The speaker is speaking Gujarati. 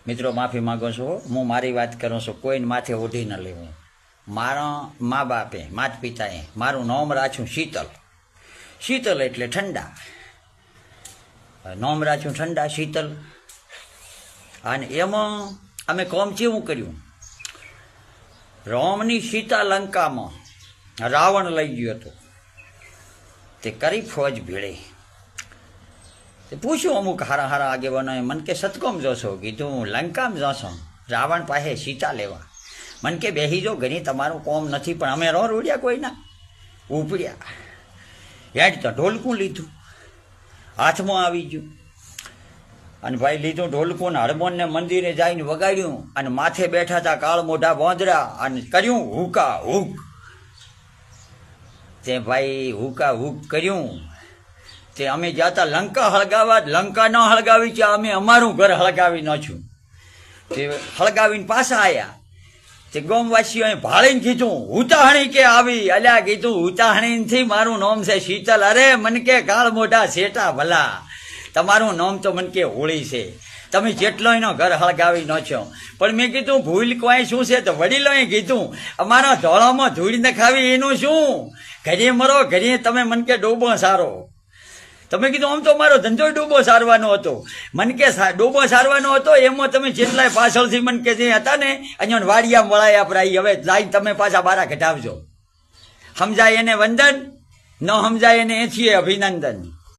મિત્રો માફી માંગુ છું, હું મારી વાત કરું છું, કોઈને માથે ઓઢી ન લેવું. મારા મા બાપે માતા પિતાએ મારું નામ રાખ્યું શીતલ. શીતલ એટલે ઠંડા, નામ રાખ્યું ઠંડા શીતલ. અને એમાં અમે કોમ કેવું કર્યું, રામની સીતા લંકામાં રાવણ લઈ ગયો હતો, તે કરી ફોજ ભેળે. તે પૂછ્યું અમુક હારા હારા આગેવાનોએ, મન કે સતકોમ જોશો? કીધું લંકામાં જોશો, રાવણ પાસે સીતા લેવા. મન કે બેસી જો, ઘણી તમારું કોમ નથી, પણ અમે રો રોડ્યા કોઈના ઉપડ્યા. યાદ તો ઢોલકું લીધું, હાથમાં આવી ગયું, અને ભાઈ લીધું ઢોલકું, હડમોનને મંદિરે જઈને વગાડ્યું, અને માથે બેઠા હતા કાળ મોઢા બોંદરા, અને કર્યું હુકા હુક. તે ભાઈ હુકા હુક કર્યું. તે અમે જતા લંકા હળગાવા, લંકા ન હળગાવી છે, અમે અમારું ઘર હળગાવી નાખ્યું. તે હળગાવીને પાછા આવ્યા. તે ગામવાસીઓએ ભાળીને કીધું ઉતાહણી કે આવી. અલ્યા કીધું ઉતાહણીથી મારું નામ છે શીતલ. અરે મન કે કાળ મોઢા શેટા ભલા, તમારું નામ તો મન કે હોળી છે, તમે જેટલોયનો ઘર હળગાવી નાખ્યો. પણ મેં કીધું ભૂલ કોઈ શું છે? તો વડીલોએ કીધું અમારા ધોળામાં ધૂળ નખાવી એનું શું? ઘરે મરો, ઘરે તમે મન કે ડોબો સારો. તમે કીધું આમ તો મારો ધંધો ડૂબો સારવાનો હતો. મન કે ડૂબો સારવાનો હતો, એમાં તમે જેટલાય પાછળથી મન કે જે હતા ને અહીંયા વાડિયા મળાયા પ્રાઈ, હવે જાય તમે પાછા બારા ઘટાવજો. સમજાય એને વંદન, ન સમજાય એને એથી અભિનંદન.